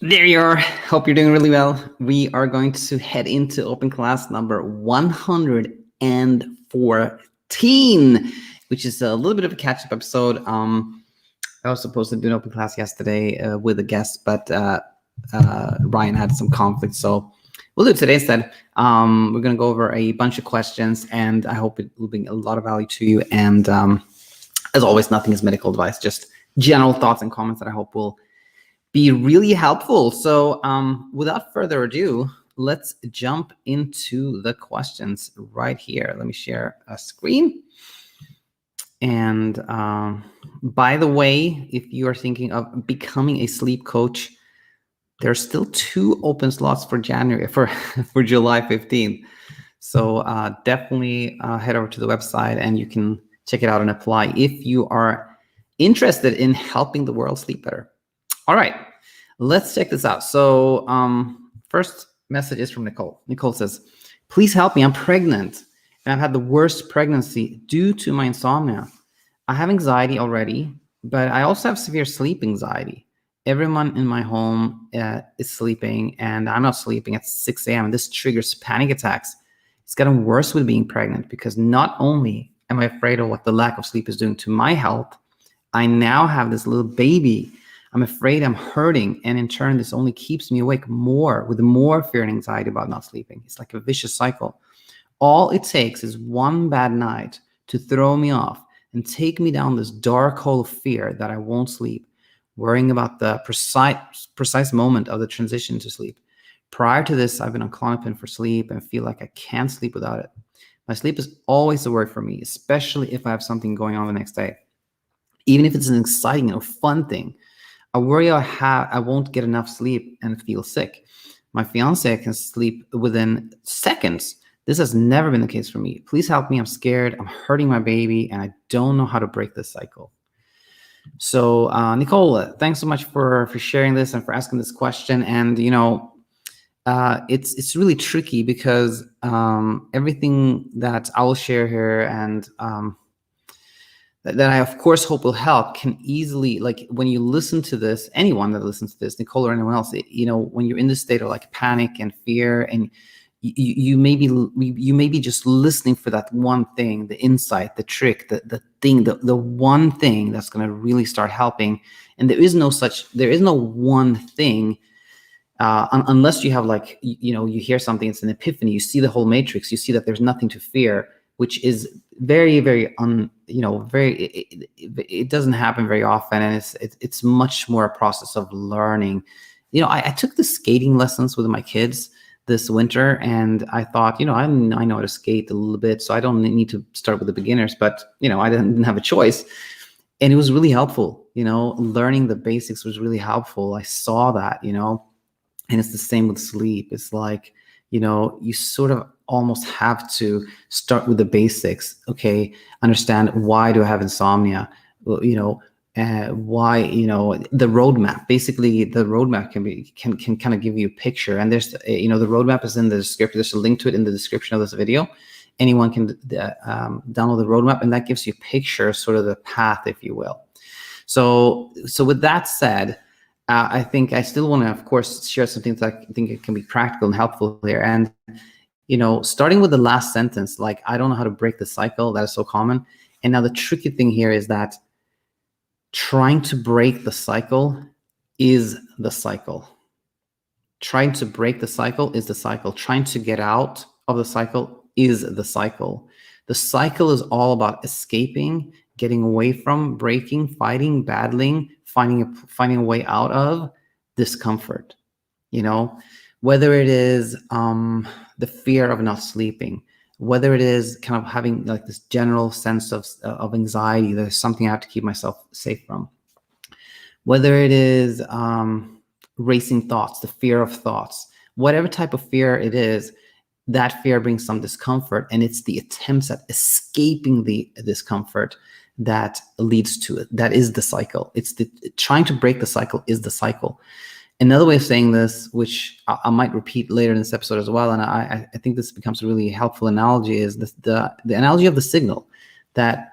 There you are. Hope you're doing really well. We are going to head into open class number 114, which is a little bit of a catch-up episode. I was supposed to do an open class yesterday with a guest, but Ryan had some conflict, so we'll do it today instead. We're going to go over a bunch of questions, and I hope it will bring a lot of value to you. And as always, nothing is medical advice, just general thoughts and comments that I hope will be really helpful. So without further ado, let's jump into the questions right here. Let me share a screen. And by the way, if you are thinking of becoming a sleep coach, there's still 2 open slots for January, for July 15th. So definitely head over to the website and you can check it out and apply if you are interested in helping the world sleep better. All right, let's check this out. So first message is from Nichole. Nichole says, please help me. I'm pregnant and I've had the worst pregnancy due to my insomnia. I have anxiety already, but I also have severe sleep anxiety. Everyone in my home is sleeping and I'm not sleeping at 6 a.m. and this triggers panic attacks. It's gotten worse with being pregnant because not only am I afraid of what the lack of sleep is doing to my health, I now have this little baby. I'm afraid I'm hurting, and in turn, this only keeps me awake more with more fear and anxiety about not sleeping. It's like a vicious cycle. All it takes is one bad night to throw me off and take me down this dark hole of fear that I won't sleep, worrying about the precise moment of the transition to sleep. Prior to this, I've been on Klonopin for sleep and feel like I can't sleep without it. My sleep is always a worry for me, especially if I have something going on the next day. Even if it's an exciting or fun thing, I worry I won't get enough sleep and feel sick. My fiance can sleep within seconds. This has never been the case for me. Please help me. I'm scared. I'm hurting my baby, and I don't know how to break this cycle. So, Nichole, thanks so much for sharing this and for asking this question. And it's really tricky because everything that I will share here and that I, of course, hope will help can easily, like when you listen to this, anyone that listens to this, Nichole or anyone else, when you're in this state of like panic and fear, and you may be just listening for that one thing, the insight, the trick, the thing, the one thing that's going to really start helping. And there is no one thing, unless you have like, you hear something, it's an epiphany, you see the whole matrix, you see that there's nothing to fear, which is very, very it doesn't happen very often, and it's much more a process of learning. I took the skating lessons with my kids this winter, and I thought, I know how to skate a little bit, so I don't need to start with the beginners. But I didn't have a choice, and it was really helpful. Learning the basics was really helpful. I saw that, and it's the same with sleep. It's like, you sort of almost have to start with the basics. Okay, understand, why do I have insomnia? Why, the roadmap. Basically, the roadmap can kind of give you a picture. And there's, the roadmap is in the description. There's a link to it in the description of this video. Anyone can download the roadmap, and that gives you a picture, sort of the path, if you will. So with that said, I think I still want to, of course, share some things that I think it can be practical and helpful here. And, starting with the last sentence, like, I don't know how to break the cycle. That is so common. And now the tricky thing here is that trying to break the cycle is the cycle. Trying to break the cycle is the cycle. Trying to get out of the cycle is the cycle. The cycle is all about escaping, getting away from, breaking, fighting, battling, finding a way out of discomfort. Whether it is the fear of not sleeping, whether it is kind of having like this general sense of anxiety, there's something I have to keep myself safe from, whether it is racing thoughts, the fear of thoughts, whatever type of fear it is, that fear brings some discomfort, and it's the attempts at escaping the discomfort that leads to it. That is the cycle. It's trying to break the cycle is the cycle. Another way of saying this, which I might repeat later in this episode as well, and I think this becomes a really helpful analogy, is the analogy of the signal, that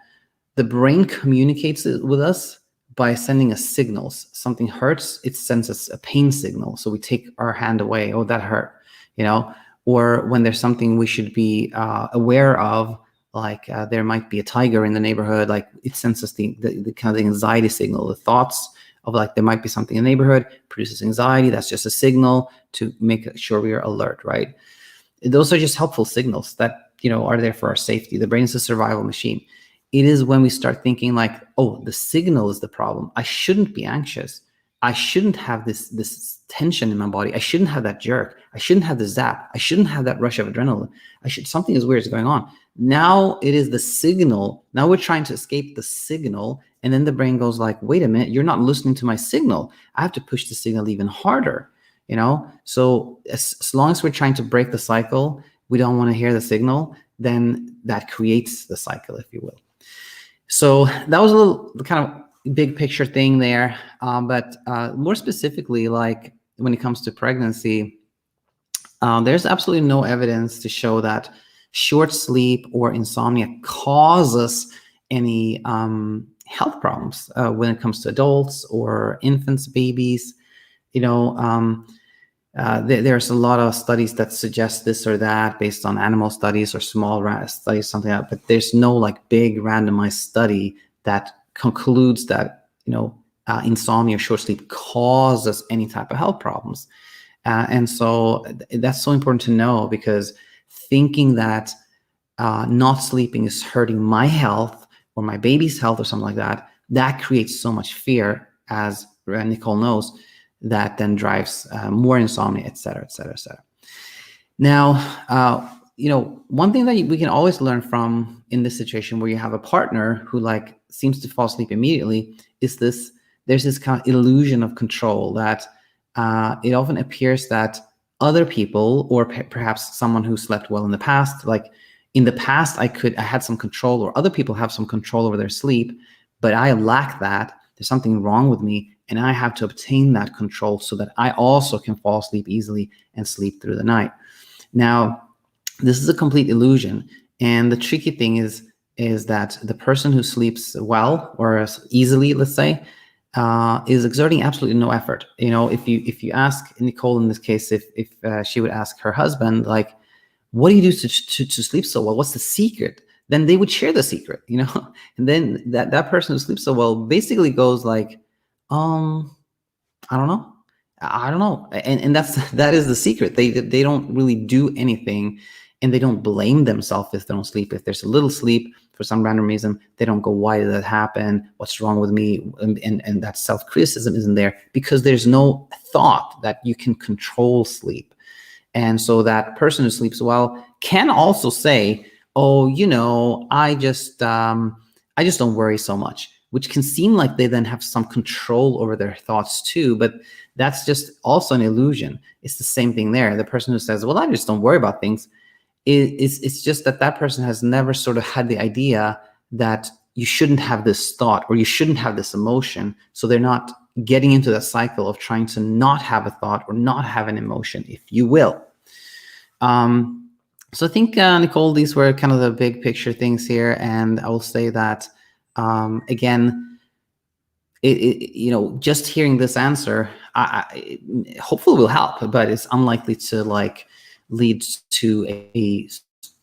the brain communicates with us by sending us signals. Something hurts, it sends us a pain signal. So we take our hand away. Oh, that hurt, or when there's something we should be aware of, like there might be a tiger in the neighborhood, like it sends us the kind of the anxiety signal. The thoughts of like there might be something in the neighborhood produces anxiety. That's just a signal to make sure we are alert, right? Those are just helpful signals that are there for our safety. The brain is a survival machine. It is when we start thinking like, oh, the signal is the problem. I shouldn't be anxious. I shouldn't have this tension in my body. I shouldn't have that jerk. I shouldn't have the zap. I shouldn't have that rush of adrenaline. Something is weird is going on. Now it is the signal. Now we're trying to escape the signal. And then the brain goes like, wait a minute, you're not listening to my signal. I have to push the signal even harder, So as long as we're trying to break the cycle, we don't want to hear the signal, then that creates the cycle, if you will. So that was a little kind of big picture thing there. But more specifically, like when it comes to pregnancy, there's absolutely no evidence to show that short sleep or insomnia causes any health problems when it comes to adults or infants, babies. There's a lot of studies that suggest this or that based on animal studies or small rat studies, something like that. But there's no like big randomized study that concludes that, insomnia or short sleep causes any type of health problems. And so that's so important to know, because thinking that not sleeping is hurting my health or my baby's health or something like that, that creates so much fear, as Nichole knows, that then drives more insomnia, et cetera, et cetera, et cetera. Now, one thing that we can always learn from in this situation where you have a partner who like seems to fall asleep immediately is there's this kind of illusion of control that it often appears that other people, or perhaps someone who slept well in the past, like in the past I had some control, or other people have some control over their sleep, but I lack that. There's something wrong with me, and I have to obtain that control so that I also can fall asleep easily and sleep through the night. Now, this is a complete illusion. And the tricky thing is that the person who sleeps well or easily, let's say, is exerting absolutely no effort. If you ask Nichole in this case, if she would ask her husband, like, what do you do to sleep so well? What's the secret? Then they would share the secret, and then that person who sleeps so well basically goes like, I don't know. And that is the secret. They don't really do anything, and they don't blame themselves if they don't sleep. If there's a little sleep for some random reason, they don't go, why did that happen? What's wrong with me? And that self-criticism isn't there, because there's no thought that you can control sleep. And so that person who sleeps well can also say, oh, I just don't worry so much, which can seem like they then have some control over their thoughts too, but that's just also an illusion. It's the same thing there. The person who says, well, I just don't worry about things, it's just that person has never sort of had the idea that you shouldn't have this thought or you shouldn't have this emotion. So they're not getting into that cycle of trying to not have a thought or not have an emotion, if you will. So I think, Nichole, these were kind of the big picture things here. And I will say that, again, just hearing this answer, hopefully will help, but it's unlikely to like lead to a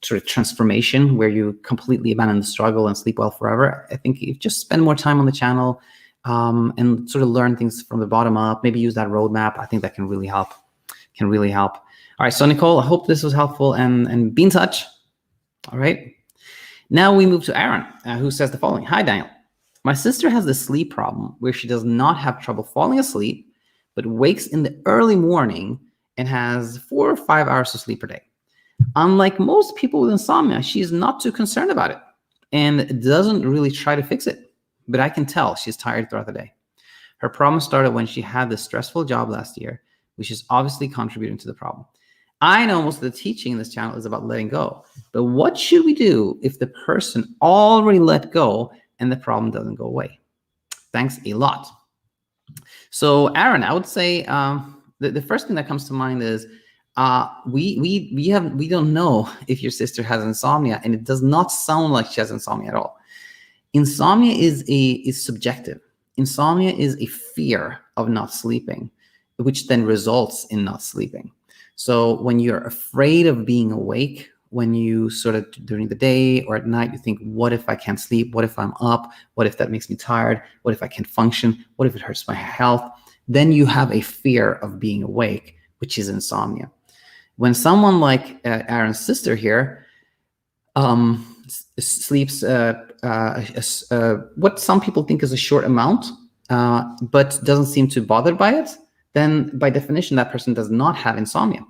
sort of transformation where you completely abandon the struggle and sleep well forever. I think if you just spend more time on the channel, and sort of learn things from the bottom up, maybe use that roadmap, I think that can really help. All right, so Nichole, I hope this was helpful, and be in touch. All right. Now we move to Aaron, who says the following. Hi, Daniel. My sister has this sleep problem where she does not have trouble falling asleep, but wakes in the early morning and has 4 or 5 hours of sleep per day. Unlike most people with insomnia, she's not too concerned about it and doesn't really try to fix it. But I can tell she's tired throughout the day. Her problem started when she had this stressful job last year, which is obviously contributing to the problem. I know most of the teaching in this channel is about letting go, but what should we do if the person already let go and the problem doesn't go away? Thanks a lot. So Aaron, I would say the first thing that comes to mind is we don't know if your sister has insomnia, and it does not sound like she has insomnia at all. Insomnia is subjective. insomnia is a fear of not sleeping, which then results in not sleeping. So when you're afraid of being awake, when you sort of during the day or at night, you think, what if I can't sleep? What if I'm up? What if that makes me tired? What if I can't function? What if it hurts my health? Then you have a fear of being awake, which is insomnia. When someone like Aaron's sister here sleeps what some people think is a short amount, but doesn't seem too bothered by it, then by definition, that person does not have insomnia.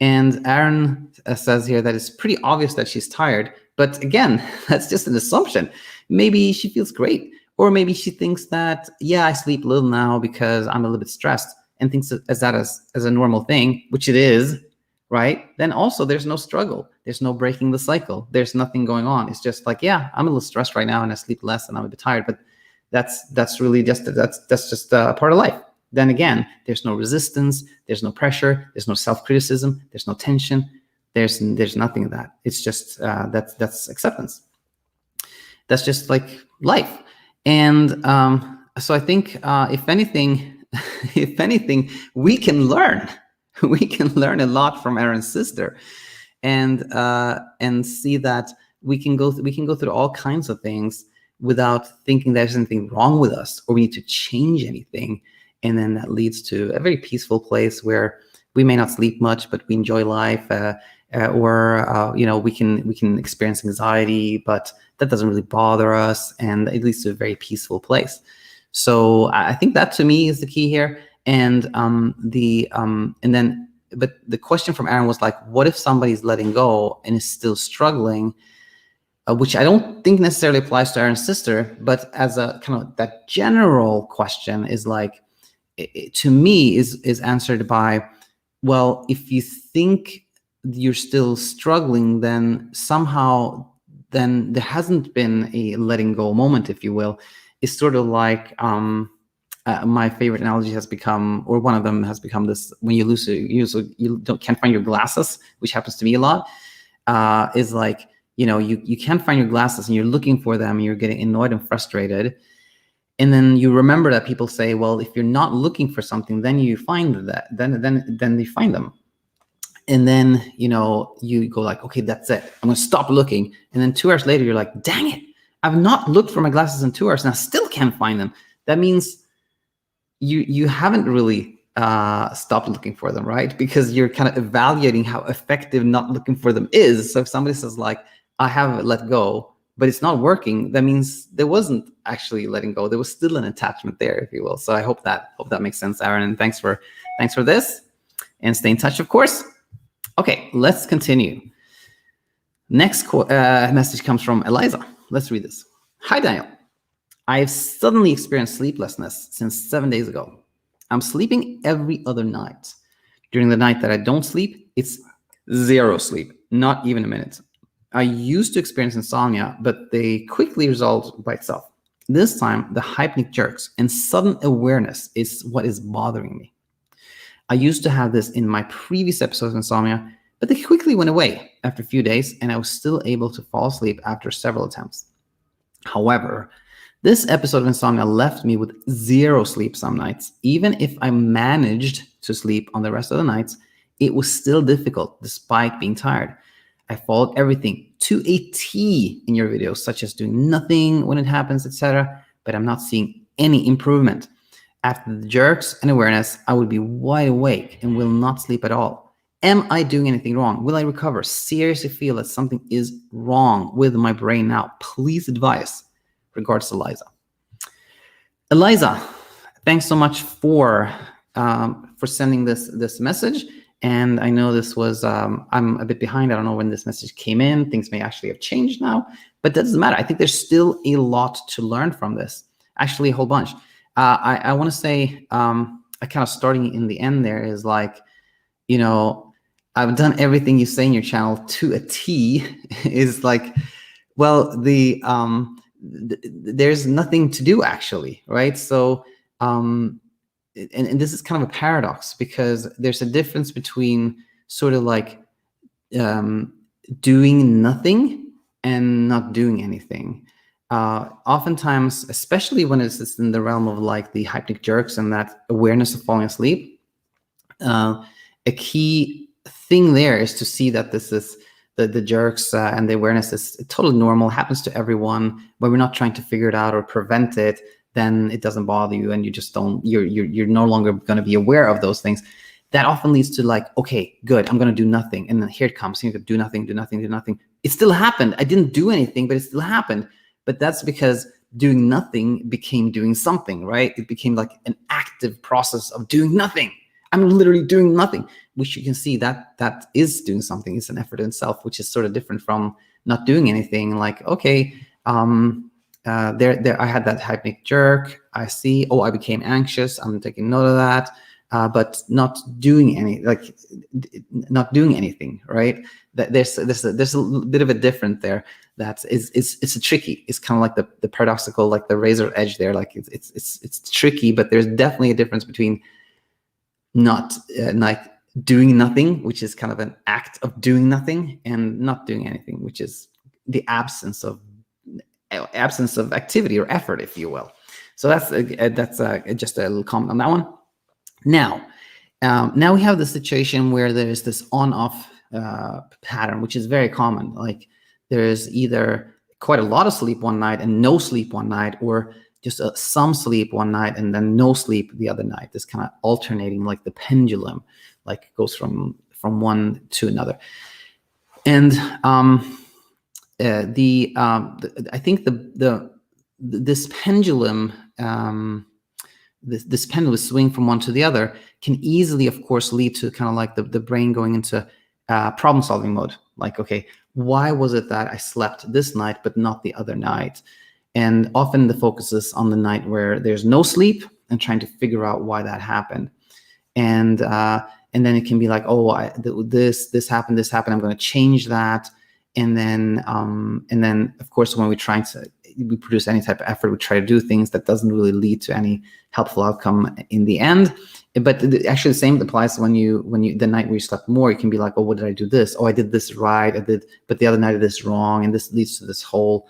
And Aaron says here that it's pretty obvious that she's tired. But again, that's just an assumption. Maybe she feels great. Or maybe she thinks that, yeah, I sleep a little now because I'm a little bit stressed, and thinks as a normal thing, which it is, right? Then also there's no struggle. There's no breaking the cycle. There's nothing going on. It's just like, yeah, I'm a little stressed right now and I sleep less and I'm a bit tired. But that's really just a part of life. Then again, there's no resistance, there's no pressure, there's no self-criticism, there's no tension, there's nothing of that. It's just that's acceptance. That's just like life. And so I think if anything, we can learn a lot from Aaron's sister, and see that we can go through all kinds of things without thinking there's anything wrong with us or we need to change anything. And then that leads to a very peaceful place where we may not sleep much, but we enjoy life, or we can experience anxiety, but that doesn't really bother us, and it leads to a very peaceful place. So I think that to me is the key here. And but the question from Aaron was like, what if somebody's letting go and is still struggling? Which I don't think necessarily applies to Aaron's sister, but as a kind of that general question is like, to me is answered by, well, if you think you're still struggling, then somehow then there hasn't been a letting go moment, if you will. It's sort of like my favorite analogy has become, or one of them has become this: when you can't find your glasses, which happens to me a lot, is like, you can't find your glasses and you're looking for them and you're getting annoyed and frustrated. And then you remember that people say, well, if you're not looking for something, then you find that, then you find them. And then, you go like, okay, that's it. I'm going to stop looking. And then 2 hours later, you're like, dang it, I've not looked for my glasses in 2 hours and I still can't find them. That means you haven't really stopped looking for them, right? Because you're kind of evaluating how effective not looking for them is. So if somebody says like, I have let go, but it's not working, that means there wasn't actually letting go. There was still an attachment there, if you will. So I hope that makes sense, Aaron. And thanks for this. And stay in touch, of course. Okay, let's continue. Next message comes from Eliza. Let's read this. Hi, Daniel. I have suddenly experienced sleeplessness since 7 days ago. I'm sleeping every other night. During the night that I don't sleep, it's zero sleep, not even a minute. I used to experience insomnia, but they quickly resolved by itself. This time, the hypnic jerks and sudden awareness is what is bothering me. I used to have this in my previous episodes of insomnia, but they quickly went away after a few days, and I was still able to fall asleep after several attempts. However, this episode of insomnia left me with zero sleep some nights. Even if I managed to sleep on the rest of the nights, it was still difficult despite being tired. I followed everything to a T in your videos, such as doing nothing when it happens, etc., but I'm not seeing any improvement. After the jerks and awareness, I would be wide awake and will not sleep at all. Am I doing anything wrong? Will I recover? Seriously feel that something is wrong with my brain now. Please advise. Regards, Eliza. Eliza, thanks so much for sending this message. And I know this was, I'm a bit behind. I don't know when this message came in. Things may actually have changed now, but that doesn't matter. I think there's still a lot to learn from this. Actually, a whole bunch. I want to say, I kind of starting in the end there is like, I've done everything you say in your channel to a T is like, well, there's nothing to do actually, right? So, and this is kind of a paradox because there's a difference between sort of like doing nothing and not doing anything. oftentimes, especially when it's in the realm of like the hypnic jerks and that awareness of falling asleep, a key thing there is to see that this is the jerks and the awareness is totally normal, happens to everyone. When we're not trying to figure it out or prevent it, then it doesn't bother you, and you just don't. You're no longer going to be aware of those things. That often leads to like, okay, good, I'm going to do nothing, and then here it comes. You do nothing, do nothing, do nothing. It still happened. I didn't do anything, but it still happened. But that's because doing nothing became doing something, right? It became like an active process of doing nothing. I'm literally doing nothing, which you can see that is doing something. It's an effort in itself, which is sort of different from not doing anything. Like, okay, there I had that hypnic jerk. I see, oh, I became anxious. I'm taking note of that, but not doing anything, right? There's a bit of a difference there. It's a tricky. It's kind of like the paradoxical, like the razor edge there. Like it's tricky, but there's definitely a difference between not like doing nothing, which is kind of an act of doing nothing, and not doing anything, which is the absence of activity or effort, if you will. So that's just a little comment on that one. Now we have the situation where there's this on-off pattern, which is very common. Like there's either quite a lot of sleep one night and no sleep one night, or just some sleep one night and then no sleep the other night. This kind of alternating, like the pendulum, like goes from one to another. And I think this pendulum, this pendulum swing from one to the other can easily, of course, lead to kind of like the brain going into problem-solving mode. Like, okay, why was it that I slept this night but not the other night? And often the focus is on the night where there's no sleep and trying to figure out why that happened. And then it can be like, oh, this happened. I'm going to change that. And then of course, when we produce any type of effort, we try to do things that doesn't really lead to any helpful outcome in the end. But actually, the same applies when you the night where you slept more. You can be like, oh, what did I do this? Oh, I did this right. But the other night I did this wrong, and this leads to this whole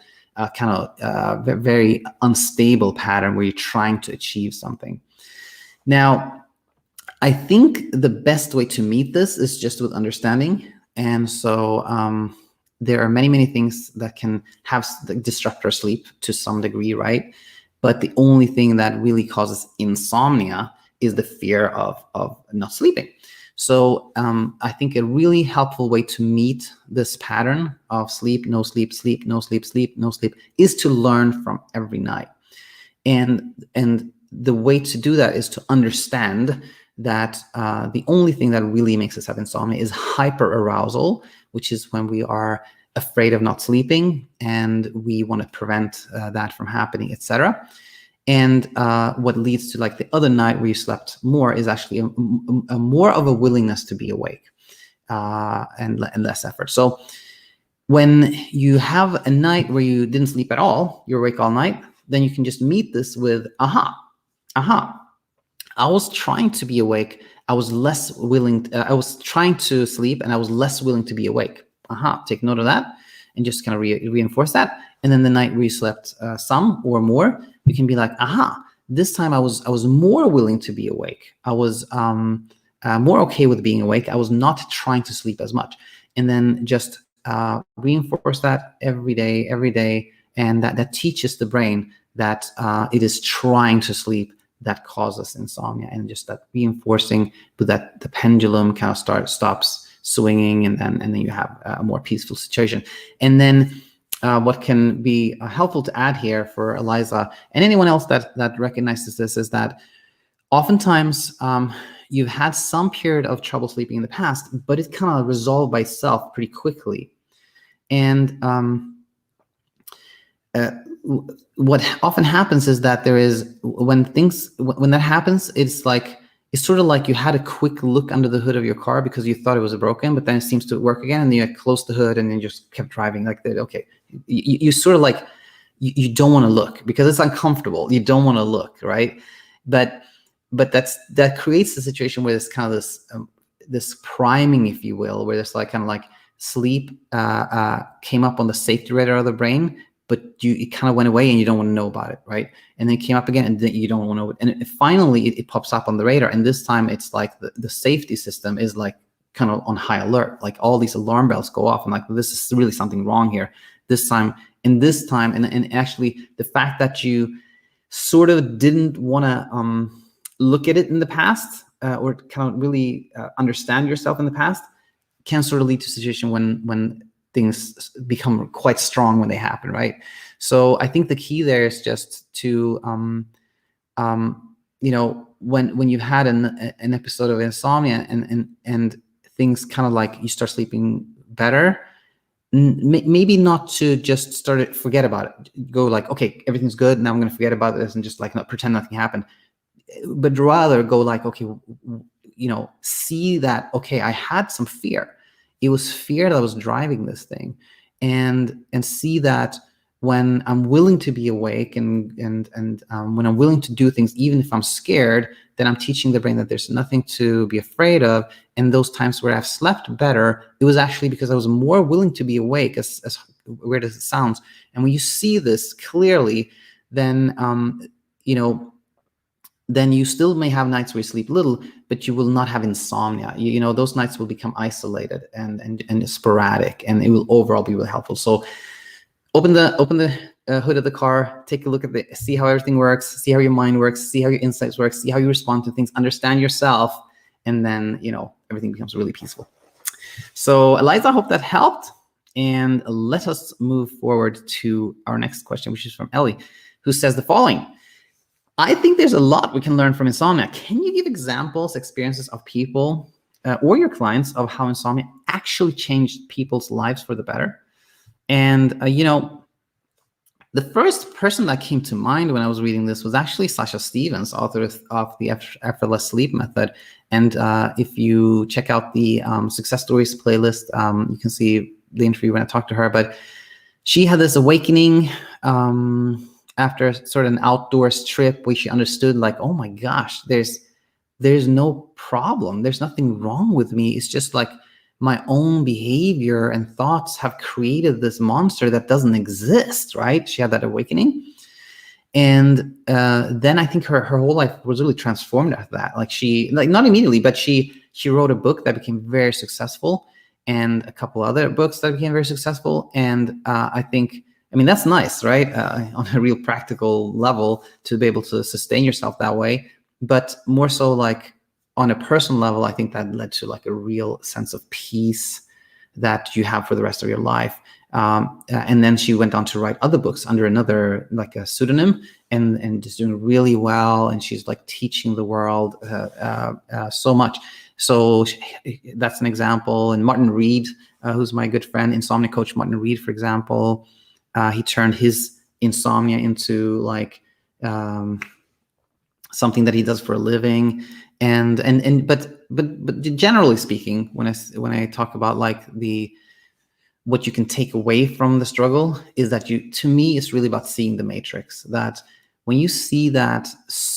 kind of very unstable pattern where you're trying to achieve something. Now, I think the best way to meet this is just with understanding. And so there are many things that can disrupt our sleep to some degree, right? But the only thing that really causes insomnia is the fear of not sleeping. So I think a really helpful way to meet this pattern of sleep, no sleep, sleep, no sleep, sleep, no sleep, is to learn from every night. And the way to do that is to understand that the only thing that really makes us have insomnia is hyperarousal, which is when we are afraid of not sleeping and we want to prevent that from happening, etc. And what leads to like the other night where you slept more is actually a more of a willingness to be awake and less effort. So when you have a night where you didn't sleep at all, you're awake all night, then you can just meet this with, aha, I was trying to be awake. I was less willing. I was trying to sleep and I was less willing to be awake. Take note of that and just kind of reinforce that. And then the night where you slept some or more, you can be like, this time I was more willing to be awake. I was more okay with being awake. I was not trying to sleep as much. And then just reinforce that every day. And that teaches the brain that it is trying to sleep that causes insomnia. And just that reinforcing with that the pendulum kind of stops swinging, and then you have a more peaceful situation. And then what can be helpful to add here for Eliza and anyone else that recognizes this is that oftentimes you've had some period of trouble sleeping in the past, but it kind of resolved by itself pretty quickly. And what often happens is that when that happens, it's sort of like you had a quick look under the hood of your car because you thought it was broken, but then it seems to work again, and then you closed the hood and then just kept driving like that. Okay, you sort of like you don't want to look because it's uncomfortable. You don't want to look, right? But that creates the situation where there's kind of this priming, if you will, where there's like kind of like sleep came up on the safety radar of the brain, but it kind of went away and you don't want to know about it, right? And then it came up again and then you don't want to know it. And finally it pops up on the radar. And this time it's like the safety system is like kind of on high alert. Like all these alarm bells go off. I'm like, this is really something wrong here. This time, and actually the fact that you sort of didn't want to look at it in the past or kind of really understand yourself in the past can sort of lead to a situation when things become quite strong when they happen, right? So I think the key there is just to, you know, when you've had an episode of insomnia and things kind of like you start sleeping better, maybe not to just forget about it. Go like, okay, everything's good. Now I'm going to forget about this and just like not pretend nothing happened. But rather go like, okay, you know, see that, okay, I had some fear. It was fear that was driving this thing, and see that when I'm willing to be awake and when I'm willing to do things, even if I'm scared, then I'm teaching the brain that there's nothing to be afraid of. And those times where I've slept better, it was actually because I was more willing to be awake, as weird as it sounds. And when you see this clearly, then you know, then you still may have nights where you sleep little, but you will not have insomnia. You know, those nights will become isolated and sporadic, and it will overall be really helpful. So open the hood of the car, take a look at see how everything works, see how your mind works, see how your insights work, see how you respond to things, understand yourself, and then, you know, everything becomes really peaceful. So Eliza, I hope that helped. And let us move forward to our next question, which is from Ellie, who says the following. I think there's a lot we can learn from insomnia. Can you give examples, experiences of people or your clients of how insomnia actually changed people's lives for the better? And, you know, the first person that came to mind when I was reading this was actually Sasha Stevens, author of the Effortless Sleep Method. And if you check out the Success Stories playlist, you can see the interview when I talked to her. But she had this awakening after sort of an outdoors trip where she understood, like, oh my gosh, there's no problem. There's nothing wrong with me. It's just like my own behavior and thoughts have created this monster that doesn't exist, right? She had that awakening. And then I think her whole life was really transformed after that. Like not immediately, but she wrote a book that became very successful, and a couple other books that became very successful. And I mean, that's nice, right? On a real practical level, to be able to sustain yourself that way. But more so like on a personal level, I think that led to like a real sense of peace that you have for the rest of your life. And then she went on to write other books under another, like a pseudonym, and just doing really well. And she's like teaching the world so much. So that's an example. And Martin Reed, who's my good friend, insomnia coach Martin Reed, for example, he turned his insomnia into like something that he does for a living. But generally speaking, when I talk about like what you can take away from the struggle is that to me, it's really about seeing the matrix. That when you see that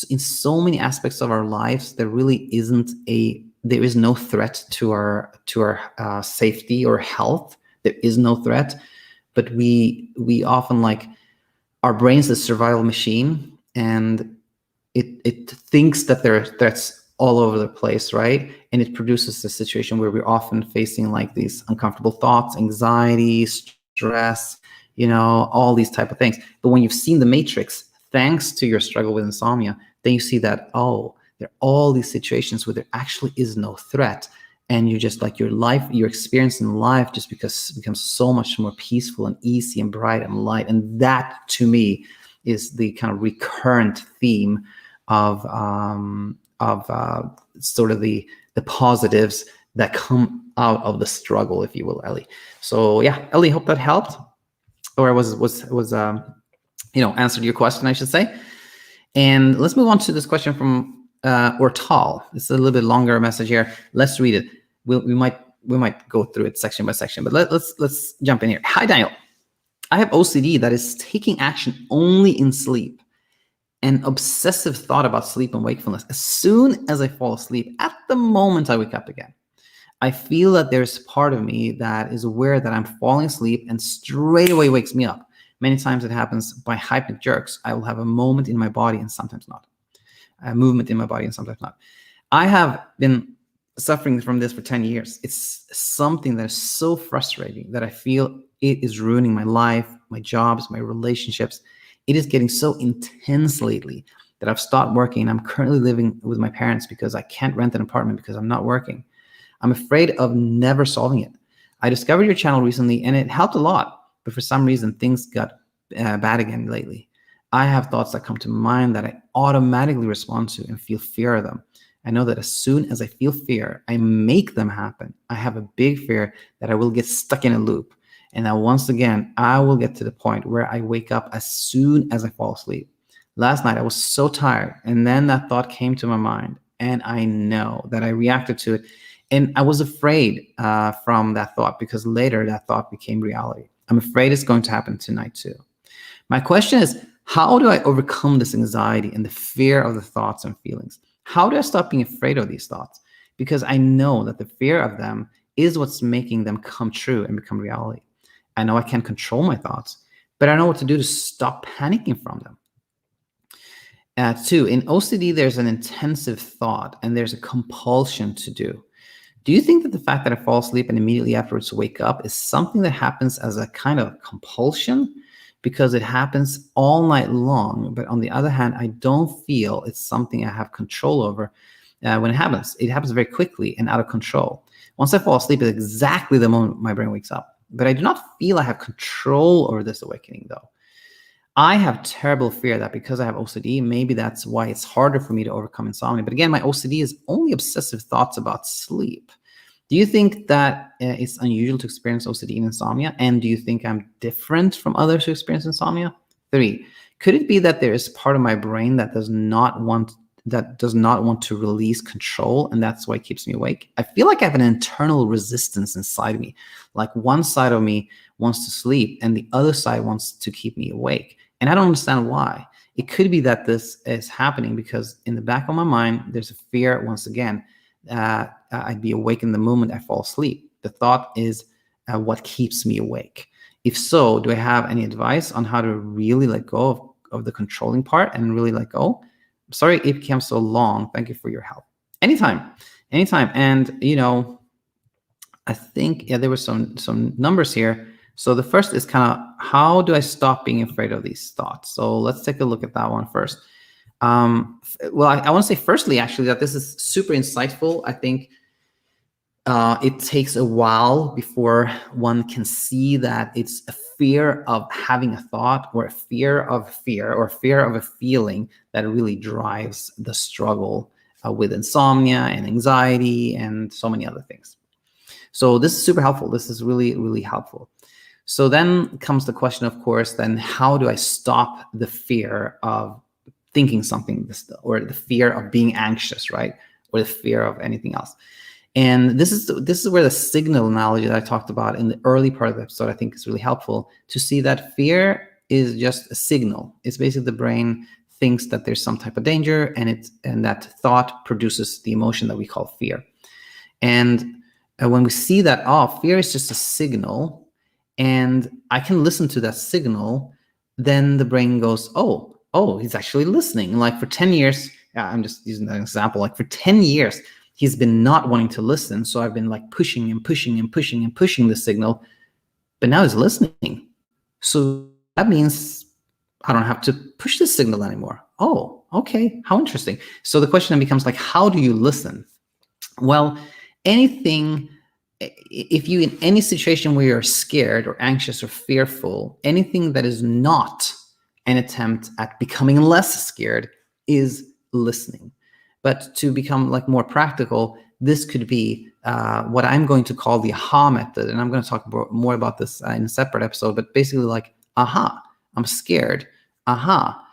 in so many aspects of our lives, there is no threat to our safety or health. There is no threat, but we often, like, our brain's a survival machine, and it thinks that there are threats all over the place, right? And it produces a situation where we're often facing like these uncomfortable thoughts, anxiety, stress, all these type of things. But when you've seen the matrix, thanks to your struggle with insomnia, then you see that, oh, there are all these situations where there actually is no threat. And you just, like, your experience in life just becomes so much more peaceful and easy and bright and light. And that, to me, is the kind of recurrent theme of sort of the positives that come out of the struggle, if you will, Ellie. So yeah, Ellie, hope that helped, or was answered your question, I should say. And let's move on to this question from Ortal. It's a little bit longer message here. Let's read it. We might go through it section by section, but let's jump in here. Hi, Daniel. I have OCD that is taking action only in sleep, and obsessive thought about sleep and wakefulness. As soon as I fall asleep, at the moment I wake up again, I feel that there's part of me that is aware that I'm falling asleep and straight away wakes me up. Many times it happens by hypnic jerks. I will have a moment in my body and sometimes not. A movement in my body and sometimes not. I have been suffering from this for 10 years. It's something that is so frustrating that I feel it is ruining my life, my jobs, my relationships. It is getting so intense lately that I've stopped working. I'm currently living with my parents because I can't rent an apartment because I'm not working. I'm afraid of never solving it. I discovered your channel recently and it helped a lot, but for some reason things got bad again lately. I have thoughts that come to mind that I automatically respond to and feel fear of them. I know that as soon as I feel fear, I make them happen. I have a big fear that I will get stuck in a loop. And that once again, I will get to the point where I wake up as soon as I fall asleep. Last night, I was so tired. And then that thought came to my mind. And I know that I reacted to it. And I was afraid from that thought because later that thought became reality. I'm afraid it's going to happen tonight too. My question is, how do I overcome this anxiety and the fear of the thoughts and feelings? How do I stop being afraid of these thoughts? Because I know that the fear of them is what's making them come true and become reality. I know I can't control my thoughts, but I know what to do to stop panicking from them. Two, in OCD, there's an intensive thought and there's a compulsion to do. Do you think that the fact that I fall asleep and immediately afterwards wake up is something that happens as a kind of compulsion because it happens all night long? But on the other hand, I don't feel it's something I have control over when it happens. It happens very quickly and out of control. Once I fall asleep is exactly the moment my brain wakes up. But I do not feel I have control over this awakening, though. I have terrible fear that because I have OCD, maybe that's why it's harder for me to overcome insomnia. But again, my OCD is only obsessive thoughts about sleep. Do you think that it's unusual to experience OCD and insomnia? And do you think I'm different from others who experience insomnia? 3, could it be that there is part of my brain that does not want to release control, and that's why it keeps me awake? I feel like I have an internal resistance inside me. Like one side of me wants to sleep and the other side wants to keep me awake. And I don't understand why. It could be that this is happening because in the back of my mind, there's a fear, once again, I'd be awake in the moment I fall asleep. The thought is what keeps me awake. If so, do I have any advice on how to really let go of the controlling part and really let go? I'm sorry it became so long. Thank you for your help. Anytime. And, I think, there were some numbers here. So the first is kind of, how do I stop being afraid of these thoughts? So let's take a look at that one first. Well, I want to say firstly, actually, that this is super insightful. I think it takes a while before one can see that it's a fear of having a thought or a fear of a feeling that really drives the struggle with insomnia and anxiety and so many other things. So this is super helpful. This is really, really helpful. So then comes the question, of course, then how do I stop the fear of thinking something, or the fear of being anxious, right? Or the fear of anything else. And this is where the signal analogy that I talked about in the early part of the episode, I think is really helpful to see that fear is just a signal. It's basically the brain thinks that there's some type of danger, and that thought produces the emotion that we call fear. And when we see that, fear is just a signal, and I can listen to that signal, then the brain goes, oh, he's actually listening. Like for 10 years, I'm just using that example, like for 10 years, he's been not wanting to listen. So I've been like pushing the signal, but now he's listening. So that means I don't have to push the signal anymore. Oh, okay, how interesting. So the question then becomes like, how do you listen? Well, if you in any situation where you're scared or anxious or fearful, anything that is not an attempt at becoming less scared is listening. But to become like more practical, this could be what I'm going to call the aha method. And I'm going to talk more about this in a separate episode, but basically like, aha, I'm scared. Aha,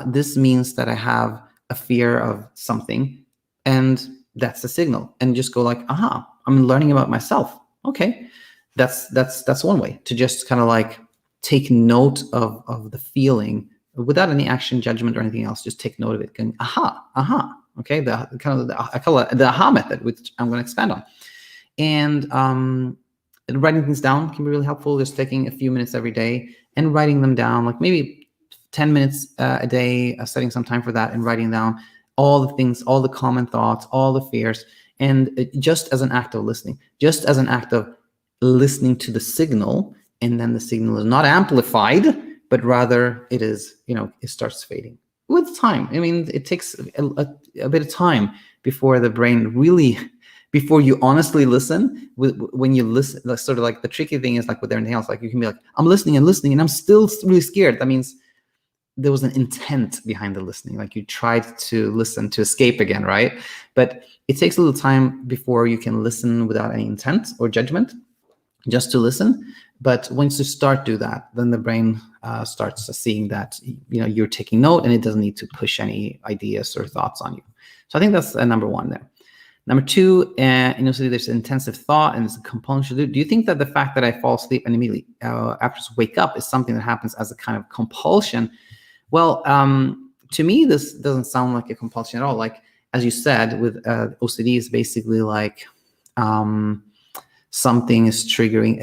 this means that I have a fear of something, and that's the signal. And just go like, aha, I'm learning about myself. Okay, that's one way to just kind of like take note of the feeling without any action, judgment, or anything else. Just take note of it. Going, aha. Okay, I call it the aha method, which I'm going to expand on. And writing things down can be really helpful. Just taking a few minutes every day and writing them down, like maybe 10 minutes a day, setting some time for that and writing down all the things, all the common thoughts, all the fears, and just as an act of listening, just as an act of listening to the signal, and then the signal is not amplified, but rather it is, it starts fading with time. I mean, it takes a bit of time before the brain really, before you honestly listen. When you listen, like, sort of like the tricky thing is like with everything else, like you can be like, I'm listening and listening and I'm still really scared. That means there was an intent behind the listening. Like you tried to listen to escape again, right? But it takes a little time before you can listen without any intent or judgment, just to listen. But once you start do that, then the brain starts seeing that you're taking note, and it doesn't need to push any ideas or thoughts on you. So I think that's number one there. Number two, so there's intensive thought and it's a compulsion. Do you think that the fact that I fall asleep and immediately after wake up is something that happens as a kind of compulsion? Well, to me, this doesn't sound like a compulsion at all. Like, as you said, with OCD is basically like something is triggering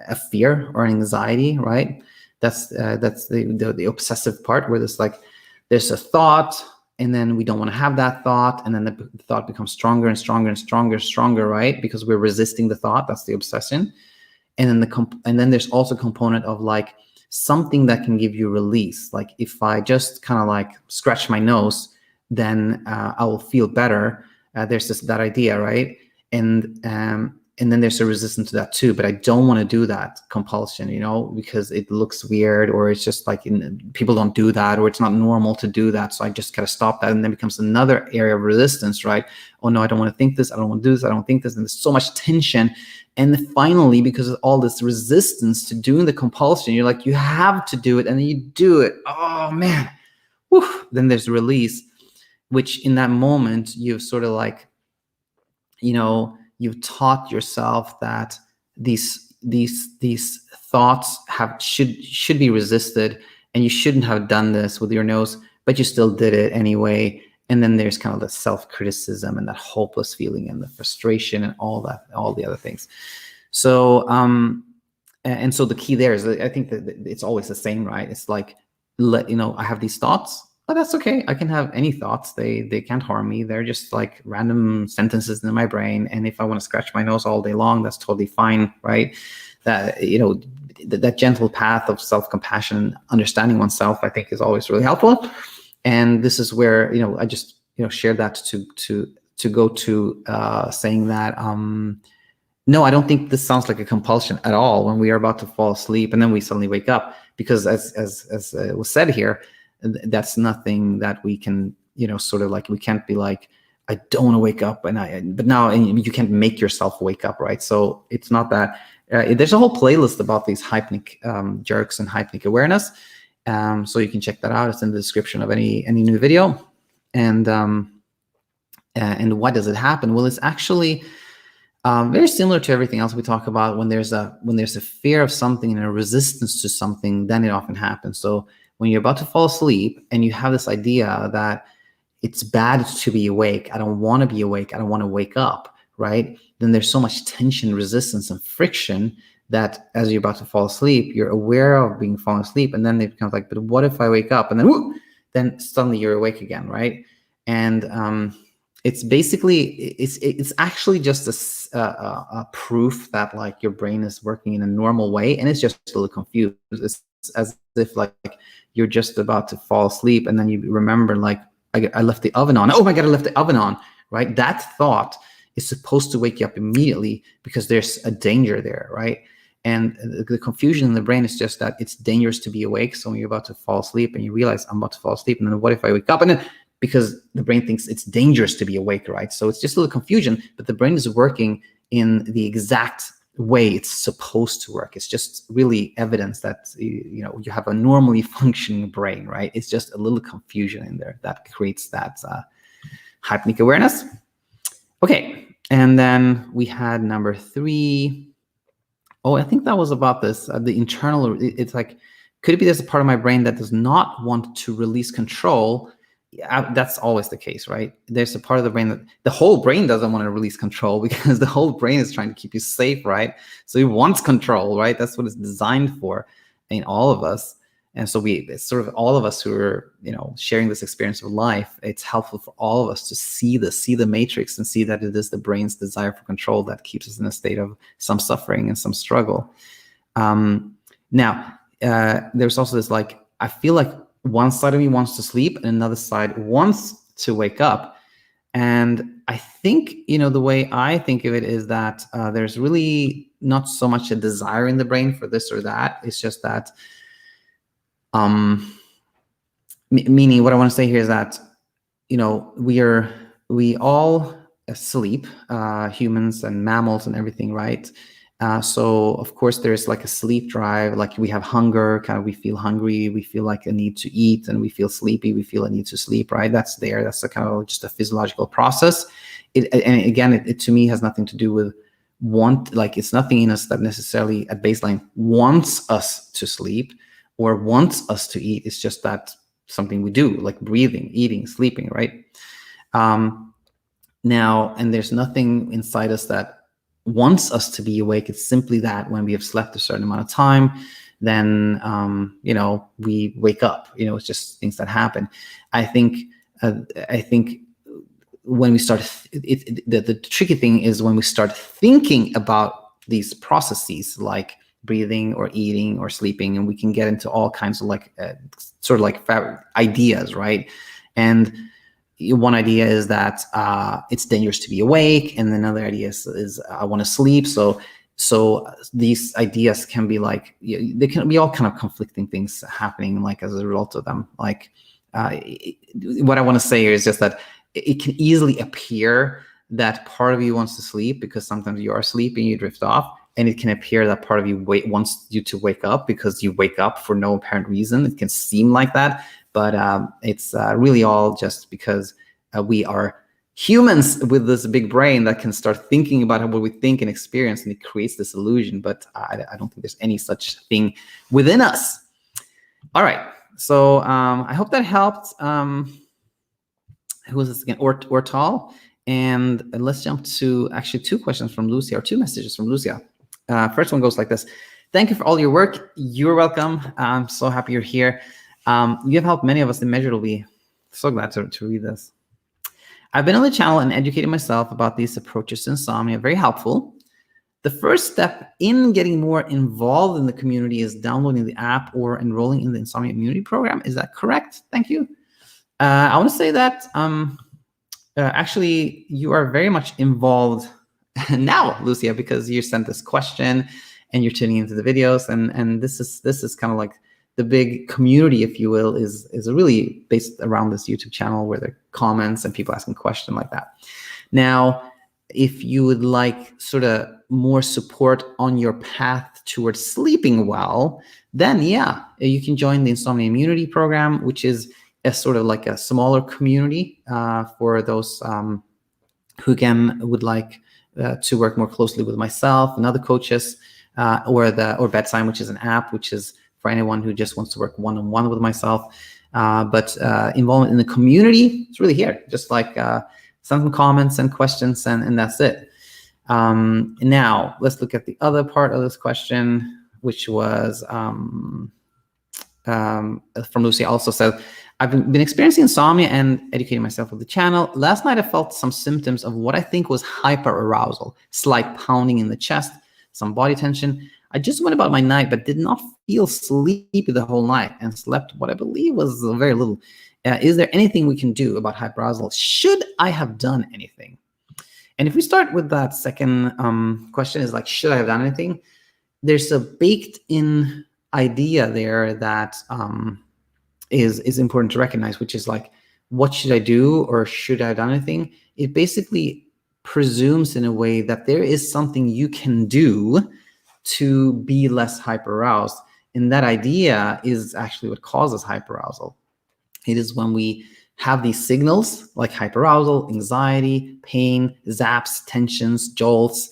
a fear or anxiety, right? That's the obsessive part, where there's a thought, and then we don't want to have that thought, and then the thought becomes stronger and stronger and stronger, right? Because we're resisting the thought. That's the obsession. And then there's also a component of like something that can give you release. Like if I just kind of like scratch my nose, then I will feel better. There's that idea, right? And then there's a resistance to that too. But I don't want to do that compulsion, because it looks weird, or it's just like people don't do that, or it's not normal to do that. So I just gotta stop that, and then becomes another area of resistance, right? Oh no, I don't want to think this. I don't want to do this. I don't think this. And there's so much tension. And finally, because of all this resistance to doing the compulsion, you're like, you have to do it, and then you do it. Oh man, whew. Then there's release, which in that moment you've sort of like, you've taught yourself that these thoughts should be resisted, and you shouldn't have done this with your nose, but you still did it anyway. And then there's kind of the self-criticism and that hopeless feeling and the frustration and all the other things. So and so the key there is, I think that it's always the same, right? It's like, I have these thoughts. Oh, that's okay. I can have any thoughts. They can't harm me. They're just like random sentences in my brain. And if I want to scratch my nose all day long, that's totally fine, right? That, that gentle path of self-compassion, understanding oneself, I think is always really helpful. And this is where, I just, shared that to go to saying that, no, I don't think this sounds like a compulsion at all when we are about to fall asleep and then we suddenly wake up, because as was said here, that's nothing that we can, sort of like, we can't be like, I don't want to wake up, but now you can't make yourself wake up, right? So it's not that. There's a whole playlist about these hypnic jerks and hypnic awareness, so you can check that out. It's in the description of any new video. And why does it happen? Well, it's actually very similar to everything else we talk about. When there's a fear of something and a resistance to something, then it often happens. So when you're about to fall asleep and you have this idea that it's bad to be awake, I don't want to be awake, I don't want to wake up, right? Then there's so much tension, resistance, and friction that as you're about to fall asleep, you're aware of being falling asleep, and then it becomes like, but what if I wake up? And then, whoo, then suddenly you're awake again, right? And it's basically, it's actually just a proof that like your brain is working in a normal way, and it's just a little confused. It's as if like you're just about to fall asleep, and then you remember like, I left the oven on. Oh my God, I left the oven on, right? That thought is supposed to wake you up immediately because there's a danger there, right? And the confusion in the brain is just that it's dangerous to be awake. So when you're about to fall asleep and you realize I'm about to fall asleep, and then what if I wake up? And then because the brain thinks it's dangerous to be awake, right? So it's just a little confusion, but the brain is working in the exact way it's supposed to work. It's just really evidence that you have a normally functioning brain, right? It's just a little confusion in there that creates that hypnic awareness. Okay, and then we had number 3. Oh, I think that was about this, the internal. It's like, could it be there's a part of my brain that does not want to release control? Yeah, that's always the case, right? There's a part of the brain that the whole brain doesn't want to release control, because the whole brain is trying to keep you safe, right? So it wants control, right? That's what it's designed for. in all of us. And so it's sort of all of us who are, sharing this experience of life. It's helpful for all of us to see the matrix and see that it is the brain's desire for control that keeps us in a state of some suffering and some struggle. Now, there's also this, like, I feel like one side of me wants to sleep and another side wants to wake up. And I think, the way I think of it is that there's really not so much a desire in the brain for this or that. It's just that, meaning what I want to say here is that, we all sleep, humans and mammals and everything, right? So of course there's like a sleep drive, like we have hunger, kind of, we feel hungry, we feel like a need to eat, and we feel sleepy, we feel a need to sleep, right? That's there. That's a kind of just a physiological process. And again, it to me has nothing to do with like it's nothing in us that necessarily at baseline wants us to sleep or wants us to eat. It's just that something we do, like breathing, eating, sleeping, right? Now, and there's nothing inside us that wants us to be awake. It's simply that when we have slept a certain amount of time, then we wake up. It's just things that happen. I think when we start, the tricky thing is when we start thinking about these processes like breathing or eating or sleeping, and we can get into all kinds of like sort of like ideas, right? And one idea is that it's dangerous to be awake, and another idea is I want to sleep. So these ideas can be like, they can be all kind of conflicting things happening, like as a result of them. Like what I want to say here is just that it can easily appear that part of you wants to sleep because sometimes you are sleeping, you drift off, and it can appear that part of you wants you to wake up because you wake up for no apparent reason. It can seem like that. But it's really all just because we are humans with this big brain that can start thinking about what we think and experience, and it creates this illusion. But I don't think there's any such thing within us. All right. So I hope that helped. Who was this again? Ortal. And let's jump to actually two questions from Lucia, or two messages from Lucia. First one goes like this. Thank you for all your work. You're welcome. I'm so happy you're here. You have helped many of us immeasurably. So glad to read this. I've been on the channel and educating myself about these approaches to insomnia. Very helpful. The first step in getting more involved in the community is downloading the app or enrolling in the Insomnia Immunity Program. Is that correct? Thank you. I want to say that actually you are very much involved now, Lucia, because you sent this question and you're tuning into the videos, and this is kind of like the big community, if you will, is really based around this YouTube channel where there are comments and people asking questions like that. Now, if you would like sort of more support on your path towards sleeping well, then yeah, you can join the Insomnia Immunity Program, which is a sort of like a smaller community for those who would like to work more closely with myself and other coaches, or Bedtime, which is an app, which is for anyone who just wants to work one-on-one with myself. But involvement in the community is really here. Just like send some comments and questions, and that's it. Now, let's look at the other part of this question, which was from Lucy. Also said, I've been experiencing insomnia and educating myself with the channel. Last night, I felt some symptoms of what I think was hyperarousal, slight pounding in the chest, some body tension. I just went about my night, but did not feel sleepy the whole night and slept what I believe was very little. Is there anything we can do about hyperarousal? Should I have done anything? And if we start with that second question, is like, should I have done anything? There's a baked-in idea there that is important to recognize, which is like, what should I do, or should I have done anything? It basically presumes in a way that there is something you can do to be less hyperaroused. And that idea is actually what causes hyperarousal. It is when we have these signals like hyperarousal, anxiety, pain, zaps, tensions, jolts,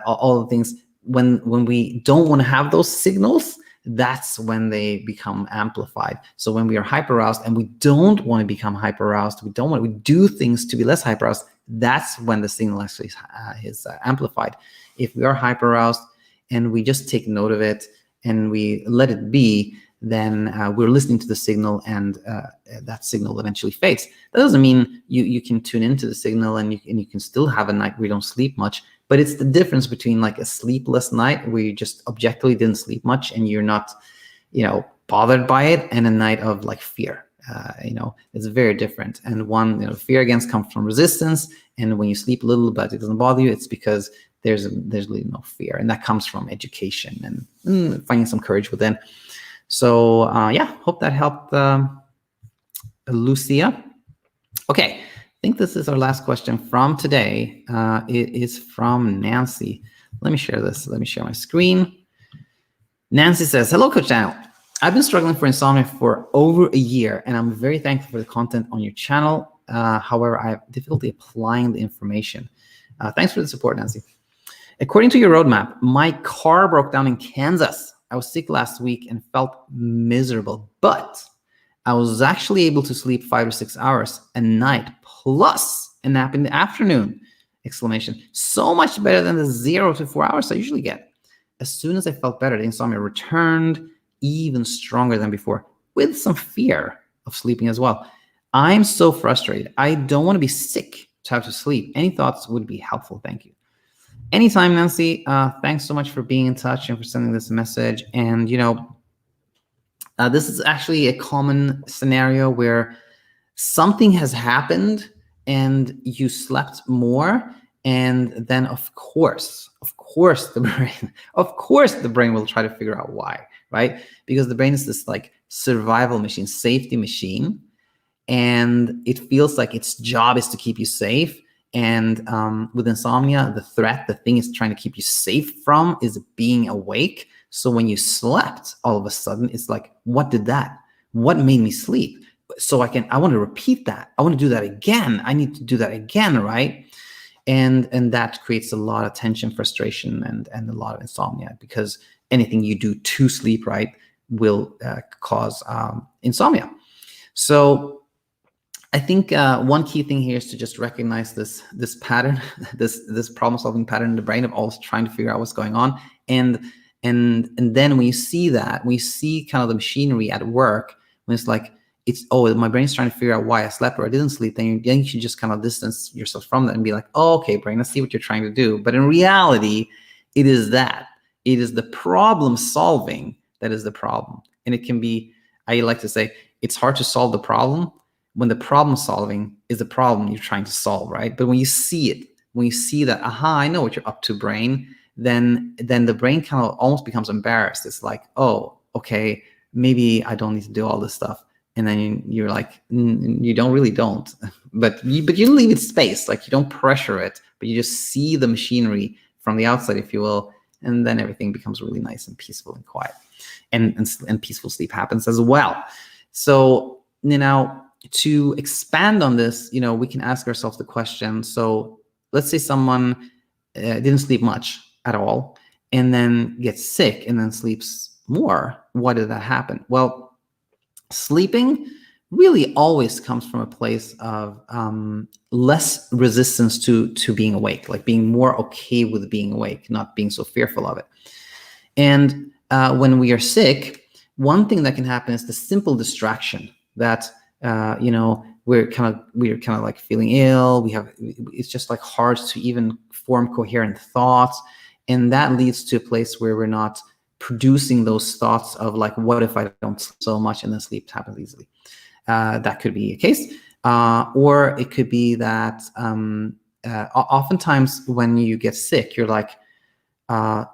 all the things. When we don't want to have those signals, that's when they become amplified. So when we are hyperaroused and we don't want to become hyperaroused, we do things to be less hyperaroused, that's when the signal actually is amplified. If we are hyperaroused and we just take note of it and we let it be, then we're listening to the signal, and that signal eventually fades. That doesn't mean you can tune into the signal and you can still have a night where you don't sleep much, but it's the difference between like a sleepless night where you just objectively didn't sleep much and you're not, bothered by it, and a night of like fear. It's very different. And one, fear again comes from resistance, and when you sleep a little but it doesn't bother you, it's because there's really no fear, and that comes from education and finding some courage within. So hope that helped, Lucia. Okay, I think this is our last question from today. It is from Nancy. Let me share this. Let me share my screen. Nancy says, hello, Coach Daniel. I've been struggling for insomnia for over a year, and I'm very thankful for the content on your channel. However, I have difficulty applying the information. Thanks for the support, Nancy. According to your roadmap, my car broke down in Kansas. I was sick last week and felt miserable, but I was actually able to sleep 5 or 6 hours a night, plus a nap in the afternoon! Exclamation. So much better than the 0 to 4 hours I usually get. As soon as I felt better, the insomnia returned even stronger than before, with some fear of sleeping as well. I'm so frustrated. I don't want to be sick to have to sleep. Any thoughts would be helpful. Thank you. Anytime, Nancy. Thanks so much for being in touch and for sending this message. And, this is actually a common scenario where something has happened and you slept more, and then of course the brain will try to figure out why, right? Because the brain is this like survival machine, safety machine, and it feels like its job is to keep you safe. And with insomnia, the threat, the thing is trying to keep you safe from, is being awake. So when you slept, all of a sudden, it's like, what made me sleep? So I want to repeat that. I want to do that again. I need to do that again, right? And that creates a lot of tension, frustration, and a lot of insomnia, because anything you do to sleep, right, will cause insomnia. So I think one key thing here is to just recognize this pattern, this problem-solving pattern in the brain of always trying to figure out what's going on, and then when you see that, when you see kind of the machinery at work, when it's like, my brain's trying to figure out why I slept or I didn't sleep, then you should just kind of distance yourself from that and be like, oh, okay, brain, let's see what you're trying to do. But in reality, it is the problem solving that is the problem. And it can be, I like to say, it's hard to solve the problem when the problem solving is the problem you're trying to solve, right? But when you see it, when you see that, aha, I know what you're up to, brain, then the brain kind of almost becomes embarrassed. It's like, oh, okay, maybe I don't need to do all this stuff. And then you're like, you don't. But you leave it space, like you don't pressure it, but you just see the machinery from the outside, if you will, and then everything becomes really nice and peaceful and quiet, and peaceful sleep happens as well. So to expand on this, we can ask ourselves the question. So let's say someone didn't sleep much at all, and then gets sick, and then sleeps more. Why did that happen? Well, sleeping really always comes from a place of less resistance to being awake, like being more okay with being awake, not being so fearful of it. And when we are sick, one thing that can happen is the simple distraction that we're kind of like feeling ill. It's just like hard to even form coherent thoughts, and that leads to a place where we're not producing those thoughts of like, what if I don't sleep so much, and then sleep happens easily. That could be a case, or it could be that oftentimes when you get sick, you're like,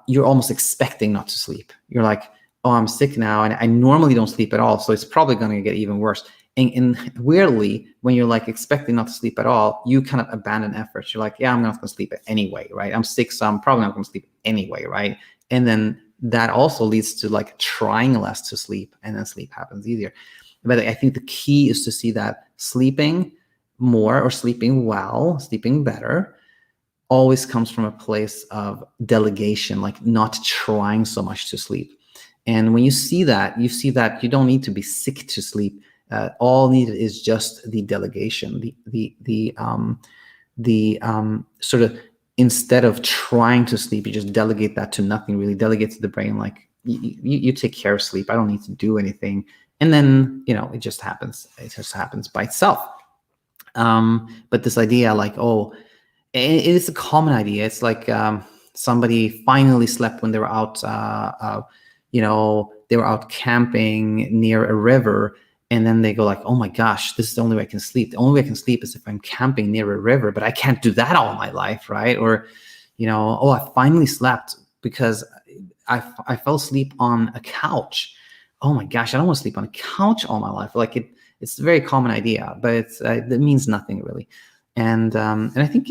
you're almost expecting not to sleep. You're like, oh, I'm sick now, and I normally don't sleep at all, so it's probably going to get even worse. And weirdly, when you're like expecting not to sleep at all, you kind of abandon efforts. You're like, yeah, I'm not going to sleep anyway, right? I'm sick, so I'm probably not going to sleep anyway, right? And then that also leads to like trying less to sleep, and then sleep happens easier. But I think the key is to see that sleeping more or sleeping well, sleeping better, always comes from a place of delegation, like not trying so much to sleep. And when you see that you don't need to be sick to sleep. All needed is just the delegation, the sort of, instead of trying to sleep, you just delegate that to nothing, really delegate to the brain, like, you take care of sleep. I don't need to do anything. And then, it just happens. It just happens by itself. But this idea like, it is a common idea. It's like somebody finally slept when they were out, they were out camping near a river. And then they go like, oh my gosh, this is the only way I can sleep. The only way I can sleep is if I'm camping near a river, but I can't do that all my life, right? Or, I finally slept because I fell asleep on a couch. Oh my gosh, I don't want to sleep on a couch all my life. Like it's a very common idea, but it means nothing really. And I think,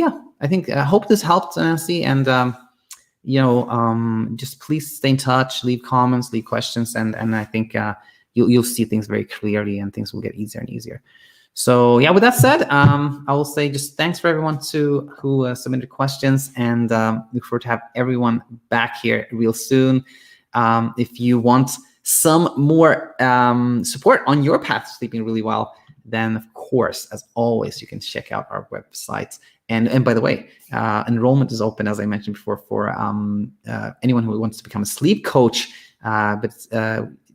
I hope this helped, Nancy. And just please stay in touch, leave comments, leave questions, and I think you'll see things very clearly, and things will get easier and easier. So with that said, I will say just thanks for everyone who submitted questions, and look forward to have everyone back here real soon. If you want some more support on your path to sleeping really well, then of course, as always, you can check out our website. And by the way, enrollment is open, as I mentioned before, for anyone who wants to become a sleep coach. But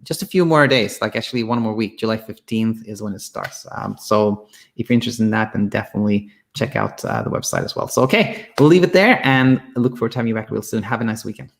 just a few more days, like actually one more week. July 15th is when it starts. So if you're interested in that, then definitely check out the website as well. So, okay, we'll leave it there, and I look forward to having you back real soon. Have a nice weekend.